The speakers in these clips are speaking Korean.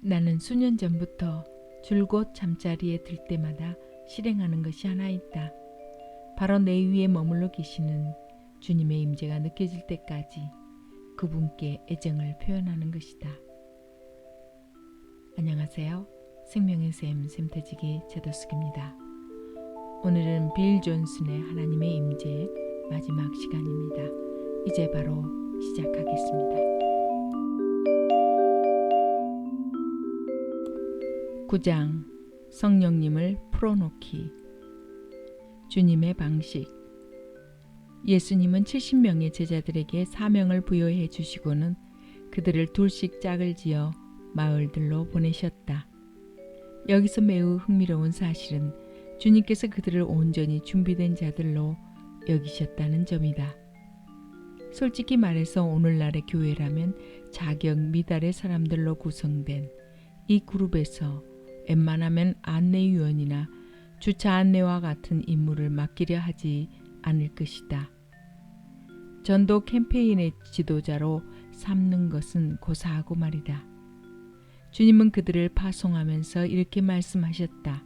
나는 수년 전부터 줄곧 잠자리에 들 때마다 실행하는 것이 하나 있다. 바로 내 위에 머물러 계시는 주님의 임재가 느껴질 때까지 그분께 애정을 표현하는 것이다. 안녕하세요. 생명의 샘 샘터지기 제도숙입니다. 오늘은 빌 존슨의 하나님의 임재 마지막 시간입니다. 이제 바로 시작하겠습니다. 9장 성령님을 풀어놓기. 주님의 방식. 예수님은 70명의 제자들에게 사명을 부여해 주시고는 그들을 둘씩 짝을 지어 마을들로 보내셨다. 여기서 매우 흥미로운 사실은 주님께서 그들을 온전히 준비된 자들로 여기셨다는 점이다. 솔직히 말해서 오늘날의 교회라면 자격 미달의 사람들로 구성된 이 그룹에서 웬만하면 안내위원이나 주차 안내와 같은 임무를 맡기려 하지 않을 것이다. 전도 캠페인의 지도자로 삼는 것은 고사하고 말이다. 주님은 그들을 파송하면서 이렇게 말씀하셨다.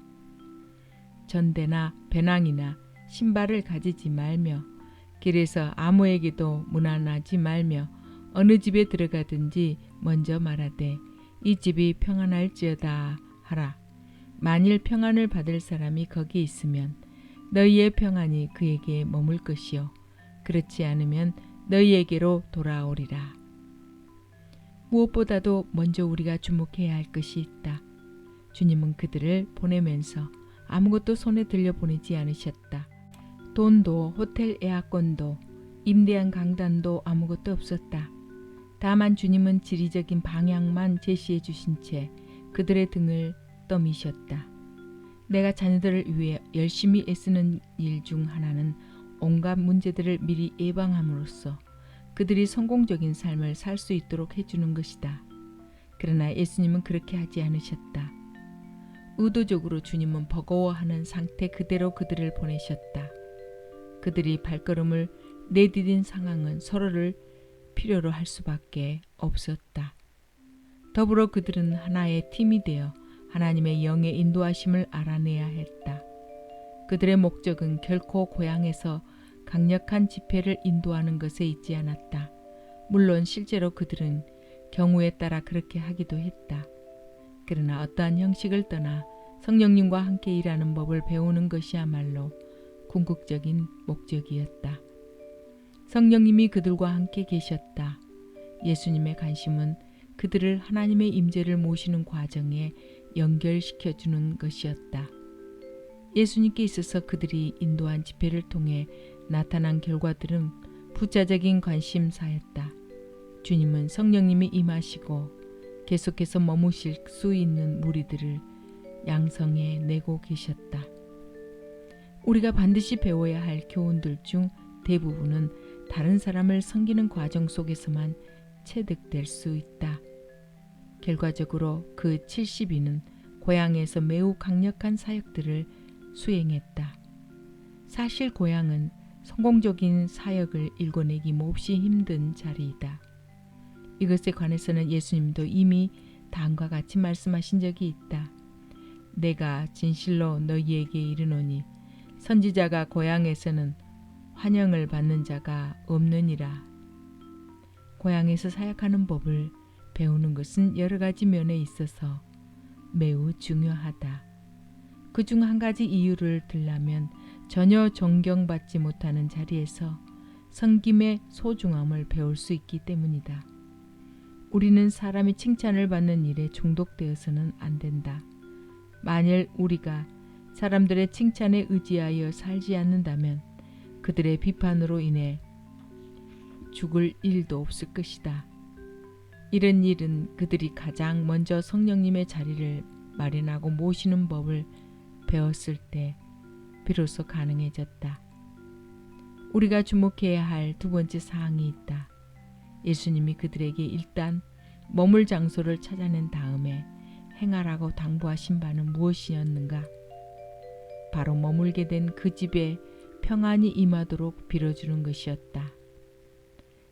전대나 배낭이나 신발을 가지지 말며 길에서 아무에게도 무난하지 말며 어느 집에 들어가든지 먼저 말하되 이 집이 평안할지어다 하라. 만일 평안을 받을 사람이 거기 있으면 너희의 평안이 그에게 머물 것이요 그렇지 않으면 너희에게로 돌아오리라. 무엇보다도 먼저 우리가 주목해야 할 것이 있다. 주님은 그들을 보내면서 아무것도 손에 들려보내지 않으셨다. 돈도 호텔 예약권도 임대한 강단도 아무것도 없었다. 다만 주님은 지리적인 방향만 제시해 주신 채 그들의 등을 떠미셨다. 내가 자녀들을 위해 열심히 애쓰는 일 중 하나는 온갖 문제들을 미리 예방함으로써 그들이 성공적인 삶을 살 수 있도록 해주는 것이다. 그러나 예수님은 그렇게 하지 않으셨다. 의도적으로 주님은 버거워하는 상태 그대로 그들을 보내셨다. 그들이 발걸음을 내디딘 상황은 서로를 필요로 할 수밖에 없었다. 더불어 그들은 하나의 팀이 되어 하나님의 영의 인도하심을 알아내야 했다. 그들의 목적은 결코 고향에서 강력한 집회를 인도하는 것에 있지 않았다. 물론 실제로 그들은 경우에 따라 그렇게 하기도 했다. 그러나 어떠한 형식을 떠나 성령님과 함께 일하는 법을 배우는 것이야말로 궁극적인 목적이었다. 성령님이 그들과 함께 계셨다. 예수님의 관심은 그들을 하나님의 임재를 모시는 과정에 연결시켜주는 것이었다. 예수님께 있어서 그들이 인도한 집회를 통해 나타난 결과들은 부차적인 관심사였다. 주님은 성령님이 임하시고 계속해서 머무실 수 있는 무리들을 양성해 내고 계셨다. 우리가 반드시 배워야 할 교훈들 중 대부분은 다른 사람을 섬기는 과정 속에서만 체득될 수 있다. 결과적으로 그 70인은 고향에서 매우 강력한 사역들을 수행했다. 사실 고향은 성공적인 사역을 일궈내기 몹시 힘든 자리이다. 이것에 관해서는 예수님도 이미 다음과 같이 말씀하신 적이 있다. 내가 진실로 너희에게 이르노니 선지자가 고향에서는 환영을 받는 자가 없느니라. 고향에서 사역하는 법을 배우는 것은 여러 가지 면에 있어서 매우 중요하다. 그중 한 가지 이유를 들라면 전혀 존경받지 못하는 자리에서 섬김의 소중함을 배울 수 있기 때문이다. 우리는 사람이 칭찬을 받는 일에 중독되어서는 안 된다. 만일 우리가 사람들의 칭찬에 의지하여 살지 않는다면 그들의 비판으로 인해 죽을 일도 없을 것이다. 이런 일은 그들이 가장 먼저 성령님의 자리를 마련하고 모시는 법을 배웠을 때 비로소 가능해졌다. 우리가 주목해야 할 두 번째 사항이 있다. 예수님이 그들에게 일단 머물 장소를 찾아낸 다음에 행하라고 당부하신 바는 무엇이었는가? 바로 머물게 된 그 집에 평안이 임하도록 빌어주는 것이었다.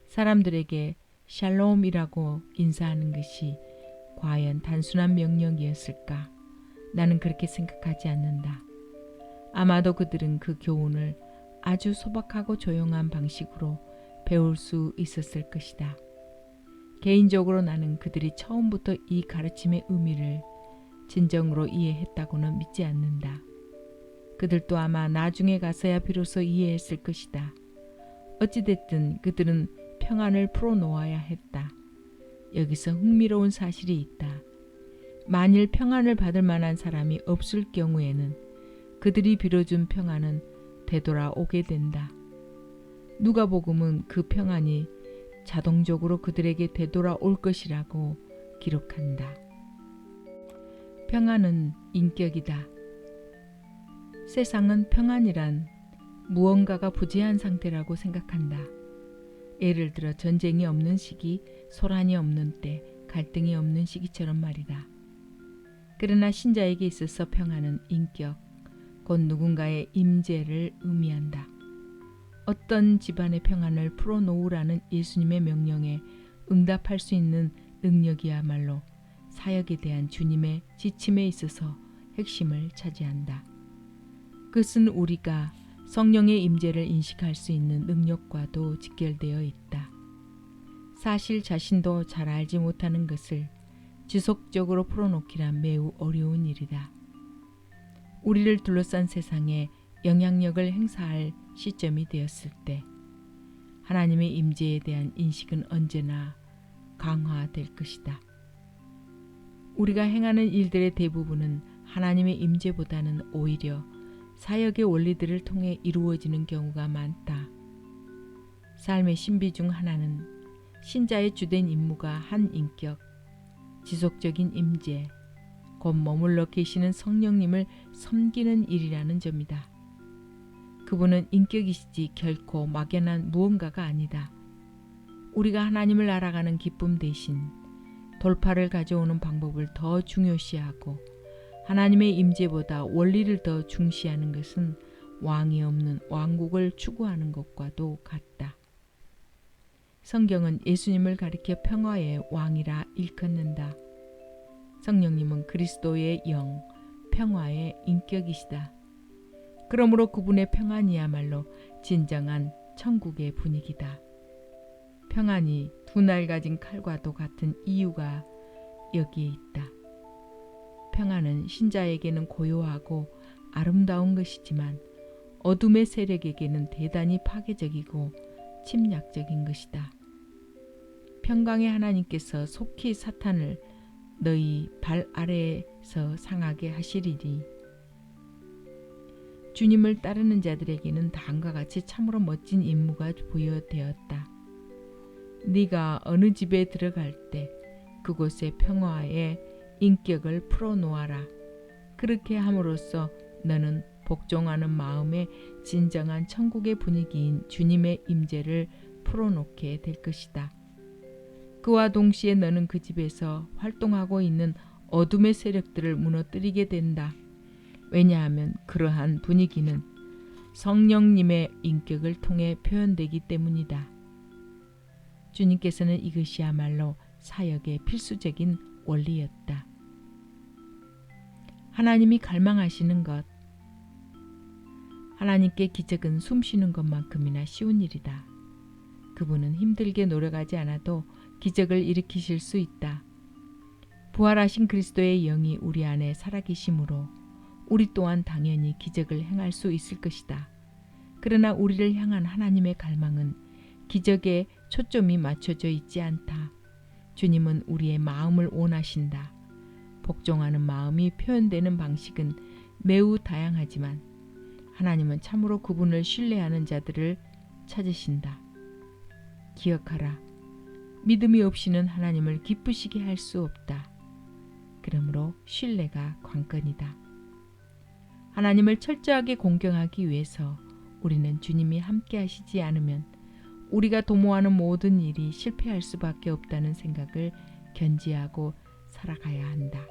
사람들에게 샬롬이라고 인사하는 것이 과연 단순한 명령이었을까? 나는 그렇게 생각하지 않는다. 아마도 그들은 그 교훈을 아주 소박하고 조용한 방식으로 배울 수 있었을 것이다. 개인적으로 나는 그들이 처음부터 이 가르침의 의미를 진정으로 이해했다고는 믿지 않는다. 그들도 아마 나중에 가서야 비로소 이해했을 것이다. 어찌됐든 그들은 평안을 풀어놓아야 했다. 여기서 흥미로운 사실이 있다. 만일 평안을 받을 만한 사람이 없을 경우에는 그들이 빌어준 평안은 되돌아오게 된다. 누가복음은 그 평안이 자동적으로 그들에게 되돌아올 것이라고 기록한다. 평안은 인격이다. 세상은 평안이란 무언가가 부재한 상태라고 생각한다. 예를 들어 전쟁이 없는 시기, 소란이 없는 때, 갈등이 없는 시기처럼 말이다. 그러나 신자에게 있어서 평안은 인격, 곧 누군가의 임재를 의미한다. 어떤 집안의 평안을 풀어놓으라는 예수님의 명령에 응답할 수 있는 능력이야말로 사역에 대한 주님의 지침에 있어서 핵심을 차지한다. 그것은 우리가 성령의 임재를 인식할 수 있는 능력과도 직결되어 있다. 사실 자신도 잘 알지 못하는 것을 지속적으로 풀어놓기란 매우 어려운 일이다. 우리를 둘러싼 세상에 영향력을 행사할 시점이 되었을 때 하나님의 임재에 대한 인식은 언제나 강화될 것이다. 우리가 행하는 일들의 대부분은 하나님의 임재보다는 오히려 사역의 원리들을 통해 이루어지는 경우가 많다. 삶의 신비 중 하나는 신자의 주된 임무가 한 인격, 지속적인 임재, 곧 머물러 계시는 성령님을 섬기는 일이라는 점이다. 그분은 인격이시지 결코 막연한 무언가가 아니다. 우리가 하나님을 알아가는 기쁨 대신 돌파를 가져오는 방법을 더 중요시하고 하나님의 임재보다 원리를 더 중시하는 것은 왕이 없는 왕국을 추구하는 것과도 같다. 성경은 예수님을 가리켜 평화의 왕이라 일컫는다. 성령님은 그리스도의 영, 평화의 인격이시다. 그러므로 그분의 평안이야말로 진정한 천국의 분위기다. 평안이 두 날 가진 칼과도 같은 이유가 여기에 있다. 평안은 신자에게는 고요하고 아름다운 것이지만 어둠의 세력에게는 대단히 파괴적이고 침략적인 것이다. 평강의 하나님께서 속히 사탄을 너희 발 아래에서 상하게 하시리니 주님을 따르는 자들에게는 다음과 같이 참으로 멋진 임무가 부여되었다. 네가 어느 집에 들어갈 때 그곳의 평화의 인격을 풀어놓아라. 그렇게 함으로써 너는 복종하는 마음의 진정한 천국의 분위기인 주님의 임재를 풀어놓게 될 것이다. 그와 동시에 너는 그 집에서 활동하고 있는 어둠의 세력들을 무너뜨리게 된다. 왜냐하면 그러한 분위기는 성령님의 인격을 통해 표현되기 때문이다. 주님께서는 이것이야말로 사역의 필수적인 원리였다. 하나님이 갈망하시는 것, 하나님께 기적은 숨쉬는 것만큼이나 쉬운 일이다. 그분은 힘들게 노력하지 않아도 기적을 일으키실 수 있다. 부활하신 그리스도의 영이 우리 안에 살아계심으로 우리 또한 당연히 기적을 행할 수 있을 것이다. 그러나 우리를 향한 하나님의 갈망은 기적에 초점이 맞춰져 있지 않다. 주님은 우리의 마음을 원하신다. 복종하는 마음이 표현되는 방식은 매우 다양하지만 하나님은 참으로 그분을 신뢰하는 자들을 찾으신다. 기억하라. 믿음이 없이는 하나님을 기쁘시게 할 수 없다. 그러므로 신뢰가 관건이다. 하나님을 철저하게 공경하기 위해서 우리는 주님이 함께 하시지 않으면 우리가 도모하는 모든 일이 실패할 수밖에 없다는 생각을 견지하고 살아가야 한다.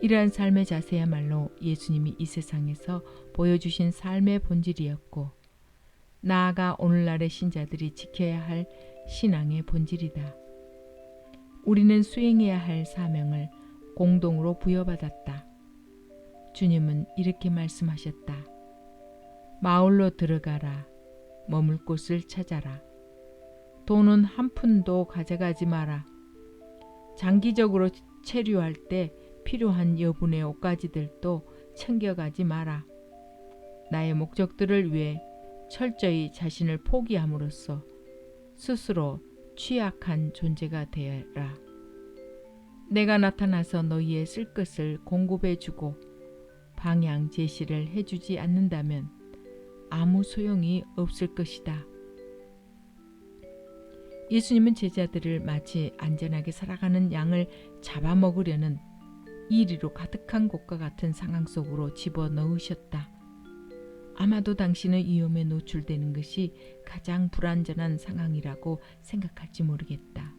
이러한 삶의 자세야말로 예수님이 이 세상에서 보여주신 삶의 본질이었고 나아가 오늘날의 신자들이 지켜야 할 신앙의 본질이다. 우리는 수행해야 할 사명을 공동으로 부여받았다. 주님은 이렇게 말씀하셨다. 마을로 들어가라. 머물 곳을 찾아라. 돈은 한 푼도 가져가지 마라. 장기적으로 체류할 때 필요한 여분의 옷가지들도 챙겨가지 마라. 나의 목적들을 위해 철저히 자신을 포기함으로써 스스로 취약한 존재가 되어라. 내가 나타나서 너희의 쓸 것을 공급해주고 방향 제시를 해주지 않는다면 아무 소용이 없을 것이다. 예수님은 제자들을 마치 안전하게 살아가는 양을 잡아먹으려는 이리로 가득한 곳과 같은 상황 속으로 집어넣으셨다. 아마도 당신은 위험에 노출되는 것이 가장 불안전한 상황이라고 생각할지 모르겠다.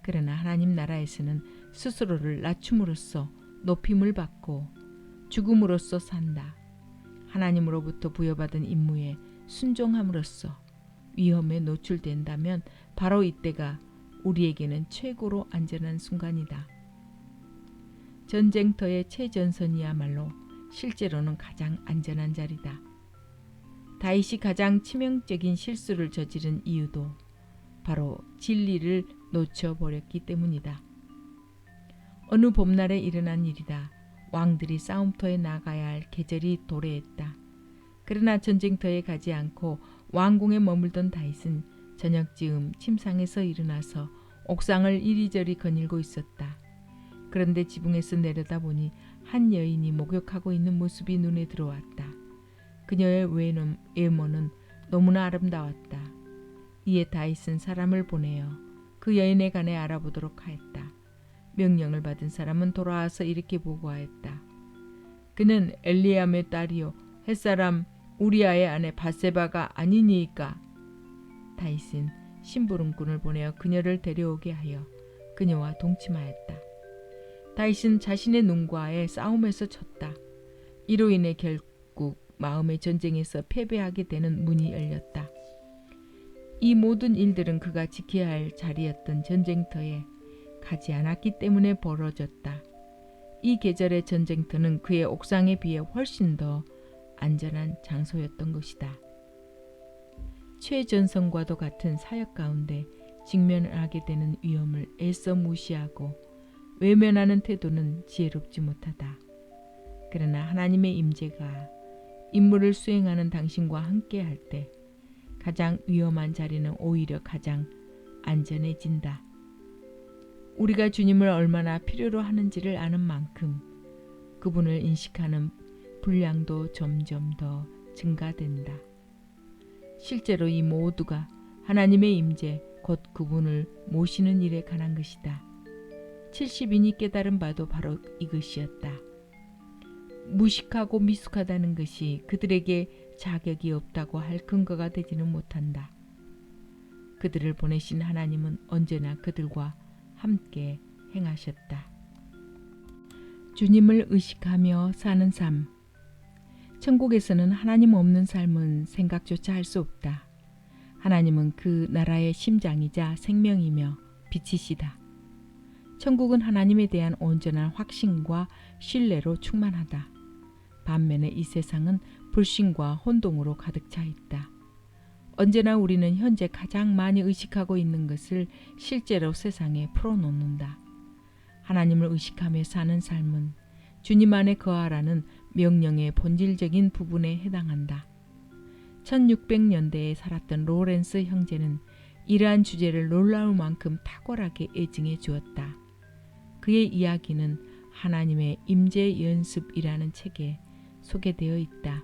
그러나 하나님 나라에서는 스스로를 낮춤으로써 높임을 받고 죽음으로써 산다. 하나님으로부터 부여받은 임무에 순종함으로써 위험에 노출된다면 바로 이때가 우리에게는 최고로 안전한 순간이다. 전쟁터의 최전선이야말로 실제로는 가장 안전한 자리다. 다윗이 가장 치명적인 실수를 저지른 이유도 바로 진리를 놓쳐버렸기 때문이다. 어느 봄날에 일어난 일이다. 왕들이 싸움터에 나가야 할 계절이 도래했다. 그러나 전쟁터에 가지 않고 왕궁에 머물던 다윗은 저녁쯤 침상에서 일어나서 옥상을 이리저리 거닐고 있었다. 그런데 지붕에서 내려다보니 한 여인이 목욕하고 있는 모습이 눈에 들어왔다. 그녀의 외모는 너무나 아름다웠다. 이에 다윗은 사람을 보내어 그 여인에 관해 알아보도록 하였다. 명령을 받은 사람은 돌아와서 이렇게 보고하였다. 그는 엘리암의 딸이요 햇사람 우리아의 아내 밧세바가 아니니이까. 다윗은 심부름꾼을 보내어 그녀를 데려오게 하여 그녀와 동침하였다. 다윗은 자신의 눈과의 싸움에서 졌다. 이로 인해 결국 마음의 전쟁에서 패배하게 되는 문이 열렸다. 이 모든 일들은 그가 지켜야 할 자리였던 전쟁터에 가지 않았기 때문에 벌어졌다. 이 계절의 전쟁터는 그의 옥상에 비해 훨씬 더 안전한 장소였던 것이다. 최전선과도 같은 사역 가운데 직면하게 되는 위험을 애써 무시하고 외면하는 태도는 지혜롭지 못하다. 그러나 하나님의 임재가 임무를 수행하는 당신과 함께 할 때 가장 위험한 자리는 오히려 가장 안전해진다. 우리가 주님을 얼마나 필요로 하는지를 아는 만큼 그분을 인식하는 분량도 점점 더 증가된다. 실제로 이 모두가 하나님의 임재 곧 그분을 모시는 일에 관한 것이다. 70인이 깨달은 바도 바로 이것이었다. 무식하고 미숙하다는 것이 그들에게 자격이 없다고 할 근거가 되지는 못한다. 그들을 보내신 하나님은 언제나 그들과 함께 행하셨다. 주님을 의식하며 사는 삶. 천국에서는 하나님 없는 삶은 생각조차 할 수 없다. 하나님은 그 나라의 심장이자 생명이며 빛이시다. 천국은 하나님에 대한 온전한 확신과 신뢰로 충만하다. 반면에 이 세상은 불신과 혼동으로 가득 차 있다. 언제나 우리는 현재 가장 많이 의식하고 있는 것을 실제로 세상에 풀어놓는다. 하나님을 의식하며 사는 삶은 주님 안에 거하라는 명령의 본질적인 부분에 해당한다. 1600년대에 살았던 로렌스 형제는 이러한 주제를 놀라울 만큼 탁월하게 애증해 주었다. 그의 이야기는 하나님의 임재 연습이라는 책에 소개되어 있다.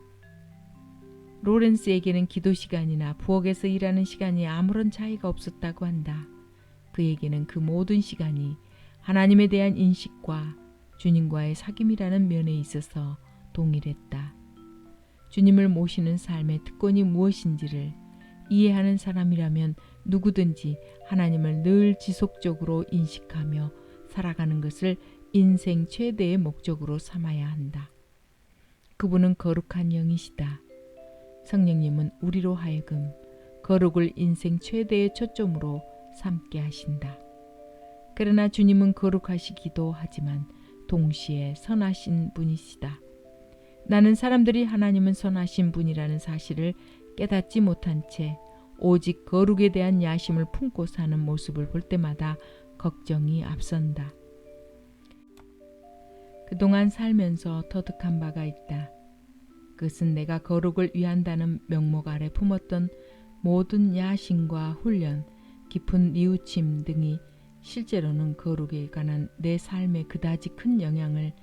로렌스에게는 기도 시간이나 부엌에서 일하는 시간이 아무런 차이가 없었다고 한다. 그에게는 그 모든 시간이 하나님에 대한 인식과 주님과의 사귐이라는 면에 있어서 동일했다. 주님을 모시는 삶의 특권이 무엇인지를 이해하는 사람이라면 누구든지 하나님을 늘 지속적으로 인식하며 살아가는 것을 인생 최대의 목적으로 삼아야 한다. 그분은 거룩한 영이시다. 성령님은 우리로 하여금 거룩을 인생 최대의 초점으로 삼게 하신다. 그러나 주님은 거룩하시기도 하지만 동시에 선하신 분이시다. 나는 사람들이 하나님은 선하신 분이라는 사실을 깨닫지 못한 채 오직 거룩에 대한 야심을 품고 사는 모습을 볼 때마다 걱정이 앞선다. 그동안 살면서 터득한 바가 있다. 그것은 내가 거룩을 위한다는 명목 아래 품었던 모든 야심과 훈련, 깊은 뉘우침 등이 실제로는 거룩에 관한 내 삶에 그다지 큰 영향을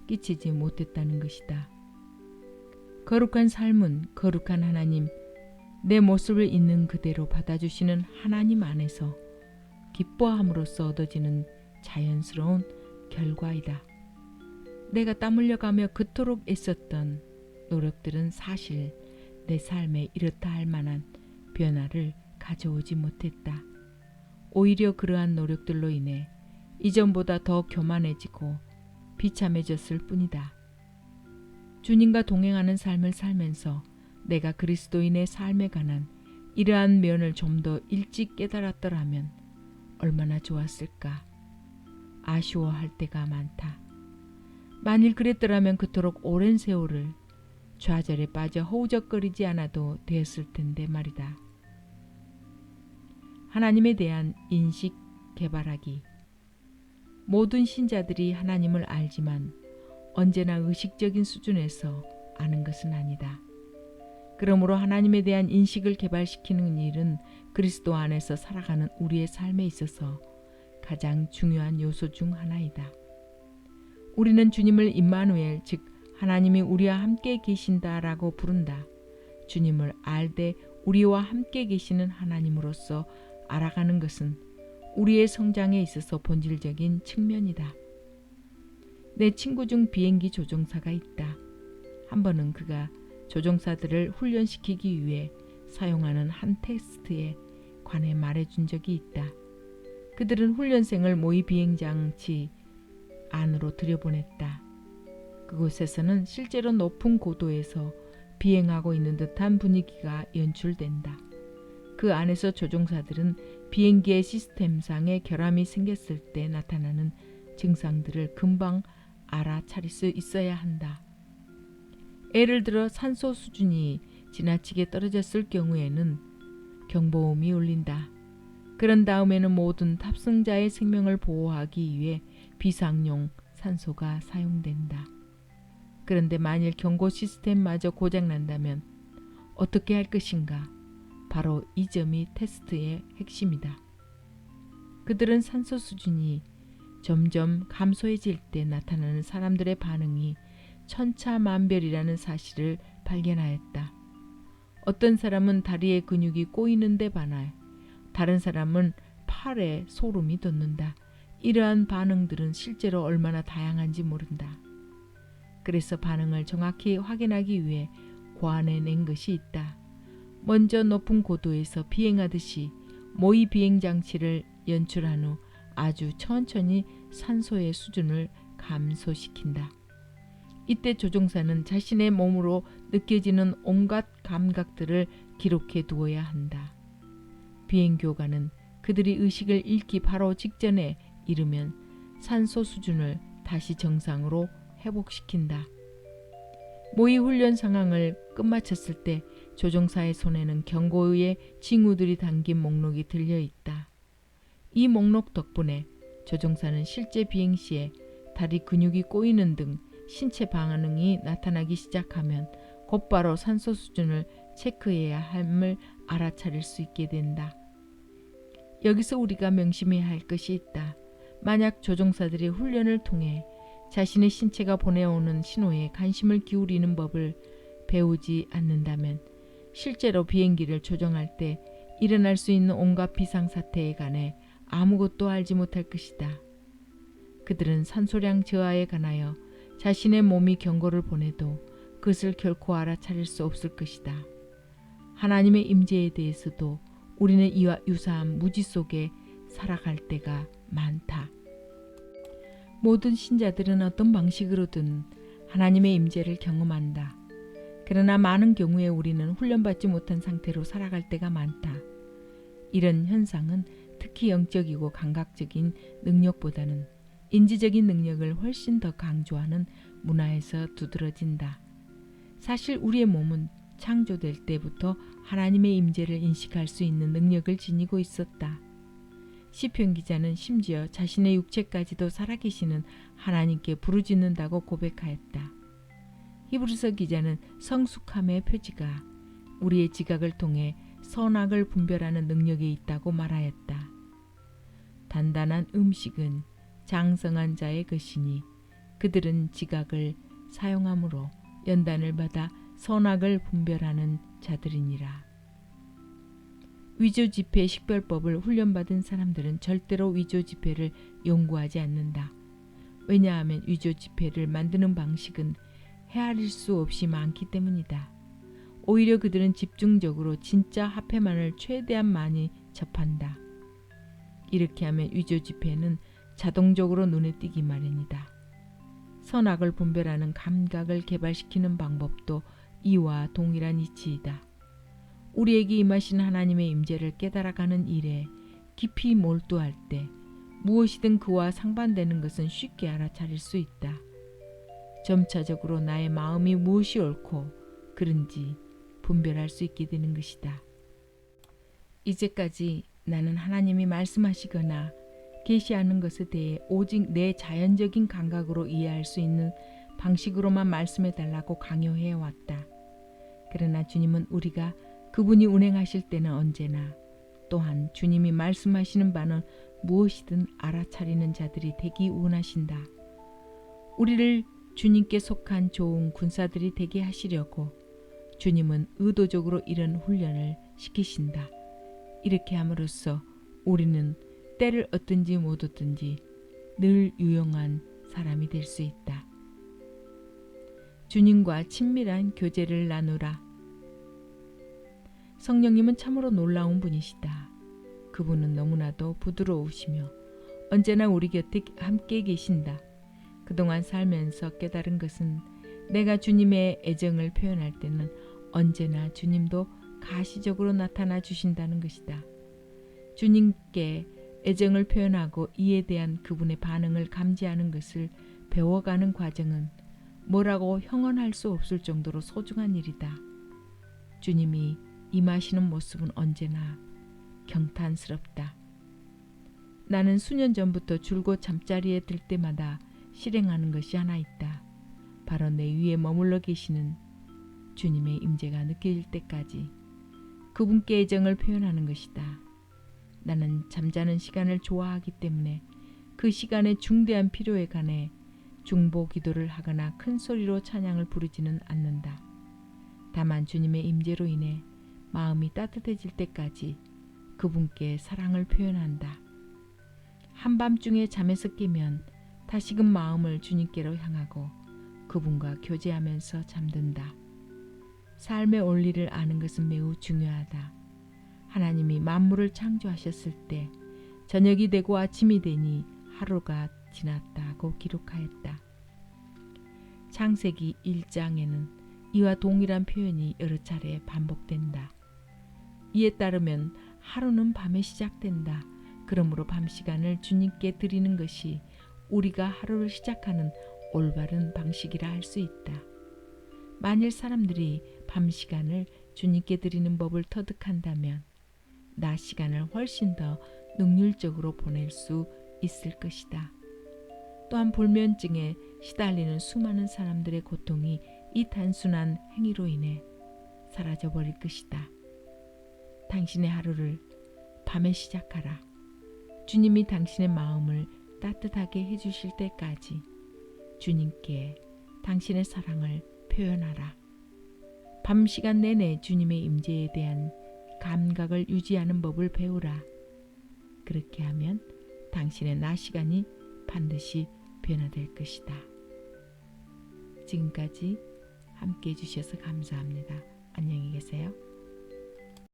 끼치지 못했다는 것이다. 거룩한 삶은 거룩한 하나님, 내 모습을 있는 그대로 받아주시는 하나님 안에서 기뻐함으로써 얻어지는 자연스러운 결과이다. 내가 땀 흘려가며 그토록 애썼던 노력들은 사실 내 삶에 이렇다 할 만한 변화를 가져오지 못했다. 오히려 그러한 노력들로 인해 이전보다 더 교만해지고 비참해졌을 뿐이다. 주님과 동행하는 삶을 살면서 내가 그리스도인의 삶에 관한 이러한 면을 좀 더 일찍 깨달았더라면 얼마나 좋았을까. 아쉬워할 때가 많다. 만일 그랬더라면 그토록 오랜 세월을 좌절에 빠져 허우적거리지 않아도 되었을 텐데 말이다. 하나님에 대한 인식 개발하기. 모든 신자들이 하나님을 알지만 언제나 의식적인 수준에서 아는 것은 아니다. 그러므로 하나님에 대한 인식을 개발시키는 일은 그리스도 안에서 살아가는 우리의 삶에 있어서 가장 중요한 요소 중 하나이다. 우리는 주님을 임마누엘, 즉 하나님이 우리와 함께 계신다라고 부른다. 주님을 알되 우리와 함께 계시는 하나님으로서 알아가는 것은 우리의 성장에 있어서 본질적인 측면이다. 내 친구 중 비행기 조종사가 있다. 한 번은 그가 조종사들을 훈련시키기 위해 사용하는 한 테스트에 관해 말해준 적이 있다. 그들은 훈련생을 모의 비행장치 안으로 들여보냈다. 그곳에서는 실제로 높은 고도에서 비행하고 있는 듯한 분위기가 연출된다. 그 안에서 조종사들은 비행기의 시스템상에 결함이 생겼을 때 나타나는 증상들을 금방 알아차릴 수 있어야 한다. 예를 들어 산소 수준이 지나치게 떨어졌을 경우에는 경보음이 울린다. 그런 다음에는 모든 탑승자의 생명을 보호하기 위해 비상용 산소가 사용된다. 그런데 만일 경고 시스템마저 고장난다면 어떻게 할 것인가? 바로 이 점이 테스트의 핵심이다. 그들은 산소 수준이 점점 감소해질 때 나타나는 사람들의 반응이 천차만별이라는 사실을 발견하였다. 어떤 사람은 다리의 근육이 꼬이는 데 반해 다른 사람은 팔에 소름이 돋는다. 이러한 반응들은 실제로 얼마나 다양한지 모른다. 그래서 반응을 정확히 확인하기 위해 고안해낸 것이 있다. 먼저 높은 고도에서 비행하듯이 모의 비행 장치를 연출한 후 아주 천천히 산소의 수준을 감소시킨다. 이때 조종사는 자신의 몸으로 느껴지는 온갖 감각들을 기록해 두어야 한다. 비행교관은 그들이 의식을 잃기 바로 직전에 이르면 산소 수준을 다시 정상으로 회복시킨다. 모의 훈련 상황을 끝마쳤을 때 조종사의 손에는 경고의 징후들이 담긴 목록이 들려 있다. 이 목록 덕분에 조종사는 실제 비행 시에 다리 근육이 꼬이는 등 신체 반응이 나타나기 시작하면 곧바로 산소 수준을 체크해야 함을 알아차릴 수 있게 된다. 여기서 우리가 명심해야 할 것이 있다. 만약 조종사들이 훈련을 통해 자신의 신체가 보내오는 신호에 관심을 기울이는 법을 배우지 않는다면 실제로 비행기를 조종할 때 일어날 수 있는 온갖 비상사태에 관해 아무것도 알지 못할 것이다. 그들은 산소량 저하에 관하여 자신의 몸이 경고를 보내도 그것을 결코 알아차릴 수 없을 것이다. 하나님의 임재에 대해서도 우리는 이와 유사한 무지 속에 살아갈 때가 많다. 모든 신자들은 어떤 방식으로든 하나님의 임재를 경험한다. 그러나 많은 경우에 우리는 훈련받지 못한 상태로 살아갈 때가 많다. 이런 현상은 특히 영적이고 감각적인 능력보다는 인지적인 능력을 훨씬 더 강조하는 문화에서 두드러진다. 사실 우리의 몸은 창조될 때부터 하나님의 임재를 인식할 수 있는 능력을 지니고 있었다. 시편 기자는 심지어 자신의 육체까지도 살아계시는 하나님께 부르짖는다고 고백하였다. 히브리서 기자는 성숙함의 표지가 우리의 지각을 통해 선악을 분별하는 능력이 있다고 말하였다. 단단한 음식은 장성한 자의 것이니 그들은 지각을 사용함으로 연단을 받아 선악을 분별하는 자들이니라. 위조지폐 식별법을 훈련받은 사람들은 절대로 위조지폐를 연구하지 않는다. 왜냐하면 위조지폐를 만드는 방식은 헤아릴 수 없이 많기 때문이다. 오히려 그들은 집중적으로 진짜 화폐만을 최대한 많이 접한다. 이렇게 하면 위조지폐는 자동적으로 눈에 띄기 마련이다. 선악을 분별하는 감각을 개발시키는 방법도 이와 동일한 이치이다. 우리에게 임하신 하나님의 임재를 깨달아가는 일에 깊이 몰두할 때 무엇이든 그와 상반되는 것은 쉽게 알아차릴 수 있다. 점차적으로 나의 마음이 무엇이 옳고 그른지 분별할 수 있게 되는 것이다. 이제까지 나는 하나님이 말씀하시거나 계시하는 것에 대해 오직 내 자연적인 감각으로 이해할 수 있는 방식으로만 말씀해 달라고 강요해 왔다. 그러나 주님은 우리가 그분이 운행하실 때는 언제나 또한 주님이 말씀하시는 바는 무엇이든 알아차리는 자들이 되기 원하신다. 우리를 주님께 속한 좋은 군사들이 되게 하시려고 주님은 의도적으로 이런 훈련을 시키신다. 이렇게 함으로써 우리는 때를 얻든지 못 얻든지 늘 유용한 사람이 될 수 있다. 주님과 친밀한 교제를 나누라. 성령님은 참으로 놀라운 분이시다. 그분은 너무나도 부드러우시며 언제나 우리 곁에 함께 계신다. 그동안 살면서 깨달은 것은 내가 주님의 애정을 표현할 때는 언제나 주님도 가시적으로 나타나 주신다는 것이다. 주님께 애정을 표현하고 이에 대한 그분의 반응을 감지하는 것을 배워가는 과정은 뭐라고 형언할 수 없을 정도로 소중한 일이다. 주님이 임하시는 모습은 언제나 경탄스럽다. 나는 수년 전부터 줄곧 잠자리에 들 때마다 실행하는 것이 하나 있다. 바로 내 위에 머물러 계시는 주님의 임재가 느껴질 때까지 그분께 애정을 표현하는 것이다. 나는 잠자는 시간을 좋아하기 때문에 그 시간의 중대한 필요에 관해 중보 기도를 하거나 큰 소리로 찬양을 부르지는 않는다. 다만 주님의 임재로 인해 마음이 따뜻해질 때까지 그분께 사랑을 표현한다. 한밤중에 잠에서 깨면 다시금 마음을 주님께로 향하고 그분과 교제하면서 잠든다. 삶의 원리를 아는 것은 매우 중요하다. 하나님이 만물을 창조하셨을 때 저녁이 되고 아침이 되니 하루가 지났다고 기록하였다. 창세기 1장에는 이와 동일한 표현이 여러 차례 반복된다. 이에 따르면 하루는 밤에 시작된다. 그러므로 밤 시간을 주님께 드리는 것이 우리가 하루를 시작하는 올바른 방식이라 할 수 있다. 만일 사람들이 밤 시간을 주님께 드리는 법을 터득한다면 낮 시간을 훨씬 더 능률적으로 보낼 수 있을 것이다. 또한 불면증에 시달리는 수많은 사람들의 고통이 이 단순한 행위로 인해 사라져버릴 것이다. 당신의 하루를 밤에 시작하라. 주님이 당신의 마음을 따뜻하게 해주실 때까지 주님께 당신의 사랑을 표현하라. 밤 시간 내내 주님의 임재에 대한 감각을 유지하는 법을 배우라. 그렇게 하면 당신의 낮 시간이 반드시 변화될 것이다. 지금까지 함께 해주셔서 감사합니다. 안녕히 계세요.